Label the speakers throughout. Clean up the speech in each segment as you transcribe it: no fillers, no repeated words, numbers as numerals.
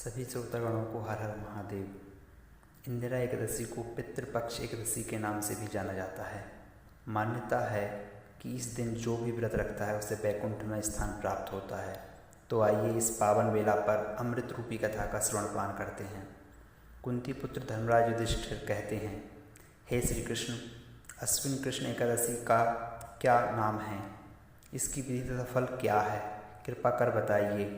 Speaker 1: सभी श्रोतागणों को हर हर महादेव। इंदिरा एकादशी को पितृपक्ष एकादशी के नाम से भी जाना जाता है। मान्यता है कि इस दिन जो भी व्रत रखता है उसे वैकुंठ में स्थान प्राप्त होता है। तो आइए इस पावन वेला पर अमृत रूपी कथा का श्रवणपान करते हैं। कुंती पुत्र धर्मराज युधिष्ठिर कहते हैं, हे श्री कृष्ण, अश्विन कृष्ण एकादशी का क्या नाम है? इसकी विधि तथा फल क्या है? कृपा कर बताइए।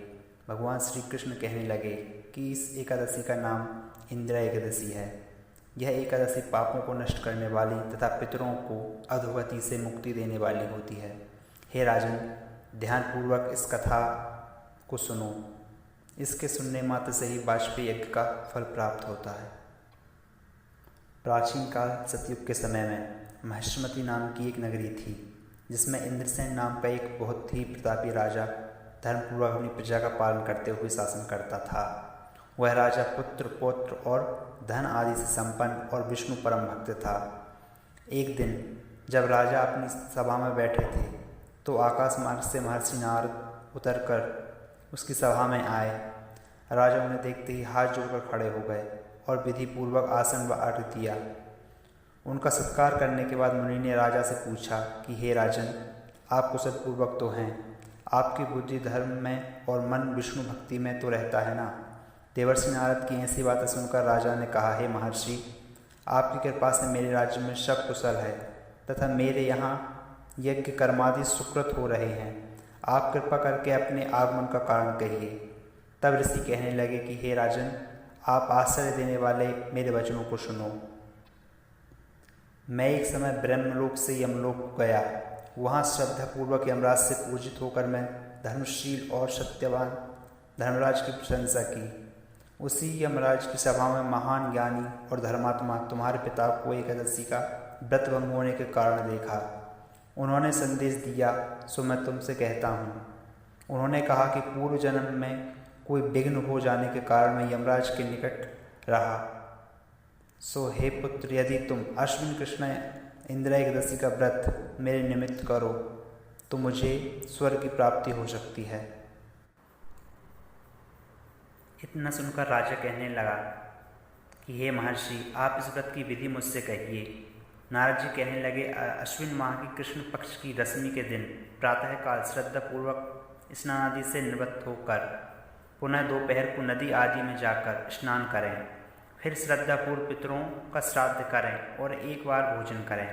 Speaker 1: भगवान श्री कृष्ण कहने लगे कि इस एकादशी का नाम इंदिरा एकादशी है। यह एकादशी पापों को नष्ट करने वाली तथा पितरों को अधोगति से मुक्ति देने वाली होती है। हे राजन, ध्यानपूर्वक इस कथा को सुनो। इसके सुनने मात्र से ही वाजपेयी यज्ञ का फल प्राप्त होता है। प्राचीन काल सतयुग के समय में महिष्मती नाम की एक नगरी थी, जिसमें इंद्रसेन नाम का एक बहुत ही प्रतापी राजा धर्मपूर्वक अपनी प्रजा का पालन करते हुए शासन करता था। वह राजा पुत्र पौत्र और धन आदि से संपन्न और विष्णु परम भक्त था। एक दिन जब राजा अपनी सभा में बैठे थे तो आकाश मार्ग से महर्षि नारद उतरकर उसकी सभा में आए। राजा उन्हें देखते ही हाथ जोड़कर खड़े हो गए और विधि पूर्वक आसन व अर्घ्य दिया। उनका सत्कार करने के बाद मुनि ने राजा से पूछा कि हे राजन, आप कुशलपूर्वक तो हैं? आपकी बुद्धि धर्म में और मन विष्णु भक्ति में तो रहता है ना? देवर्षि नारद की ऐसी बातें सुनकर राजा ने कहा, हे महर्षि, आपकी कृपा से मेरे राज्य में सब कुशल है तथा मेरे यहाँ यज्ञ कर्मादि सुकृत हो रहे हैं। आप कृपा करके अपने आगमन का कारण कहिए। तब ऋषि कहने लगे कि हे राजन, आप आश्चर्य देने वाले मेरे वचनों को सुनो। मैं एक समय ब्रह्मलोक से यमलोक गया। वहाँ श्रद्धापूर्वक यमराज से पूजित होकर मैं धर्मशील और सत्यवान धर्मराज की प्रशंसा की। उसी यमराज की सभा में महान ज्ञानी और धर्मात्मा तुम्हारे पिता को एकादशी का व्रत भंग होने के कारण देखा। उन्होंने संदेश दिया, सो मैं तुमसे कहता हूँ। उन्होंने कहा कि पूर्व जन्म में कोई विघ्न हो जाने के कारण मैं यमराज के निकट रहा। सो हे पुत्र, यदि तुम अश्विन कृष्ण इंदिरा एकादशी का व्रत मेरे निमित्त करो तो मुझे स्वर्ग की प्राप्ति हो सकती है। इतना सुनकर राजा कहने लगा कि हे महर्षि, आप इस व्रत की विधि मुझसे कहिए। नारद जी कहने लगे, अश्विन माह की कृष्ण पक्ष की दशमी के दिन प्रातःकाल श्रद्धापूर्वक स्नान आदि से निवृत्त होकर पुनः दोपहर को नदी आदि में जाकर स्नान करें। फिर श्रद्धापूर्व पितरों का श्राद्ध करें और एक बार भोजन करें।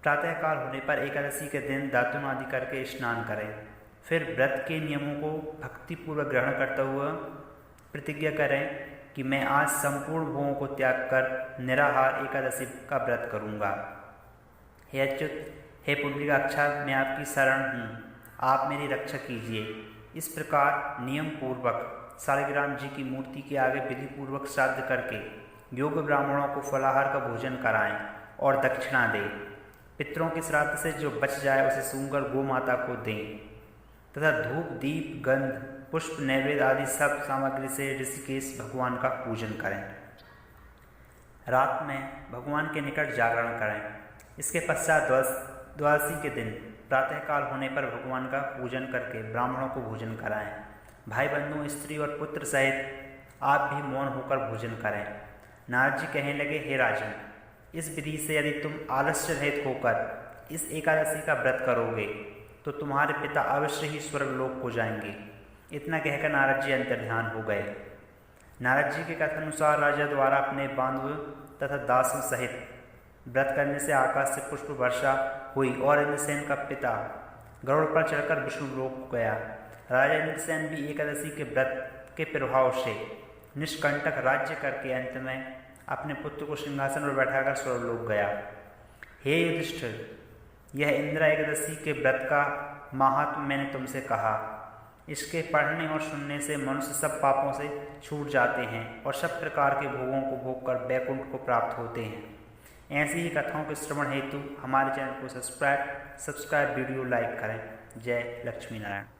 Speaker 1: प्रातःकाल होने पर एकादशी के दिन दातुन आदि करके स्नान करें। फिर व्रत के नियमों को भक्तिपूर्वक ग्रहण करते हुए प्रतिज्ञा करें कि मैं आज संपूर्ण भोगों को त्याग कर निराहार एकादशी का व्रत करूँगा। हे अच्युत, हे पुंडरीकाक्षा, मैं आपकी शरण हूँ, आप मेरी रक्षा कीजिए। इस प्रकार नियम पूर्वक शालिग्राम जी की मूर्ति के आगे विधि पूर्वक श्राद्ध करके योग्य ब्राह्मणों को फलाहार का भोजन कराएं और दक्षिणा दें। पितरों के श्राद्ध से जो बच जाए उसे सूंघकर गौ माता को दें तथा धूप दीप गंध पुष्प नैवेद्य आदि सब सामग्री से ऋषिकेश भगवान का पूजन करें। रात में भगवान के निकट जागरण करें। इसके पश्चात द्वादशी के दिन प्रातःकाल होने पर भगवान का पूजन करके ब्राह्मणों को भोजन कराएं। भाई बंधु, स्त्री और पुत्र सहित आप भी मौन होकर भोजन करें। नारद जी कहने लगे, हे राजन, इस विधि से यदि तुम आलस्य रहित होकर इस एकादशी का व्रत करोगे तो तुम्हारे पिता अवश्य ही स्वर्गलोक को जाएंगे। इतना कहकर नारद जी अंतर्ध्यान हो गए। नारद जी के कथनानुसार राजा द्वारा अपने बांधव तथा दासों सहित व्रत करने से आकाश से पुष्प वर्षा हुई और इंद्रसेन का पिता गरुड़ पर चढ़कर विष्णुलोक गया। राजा इंद्रसेन भी एकादशी के व्रत के प्रभाव से निष्कंटक राज्य करके अंत में अपने पुत्र को सिंहासन पर बैठाकर स्वर्गलोक गया। हे युधिष्ठिर, यह इंदिरा एकादशी के व्रत का महात्म्य मैंने तुमसे कहा। इसके पढ़ने और सुनने से मनुष्य सब पापों से छूट जाते हैं और सब प्रकार के भोगों को भोग कर वैकुंठ को प्राप्त होते हैं। ऐसी ही कथाओं के श्रवण हेतु हमारे चैनल को सब्सक्राइब वीडियो लाइक करें। जय लक्ष्मी नारायण।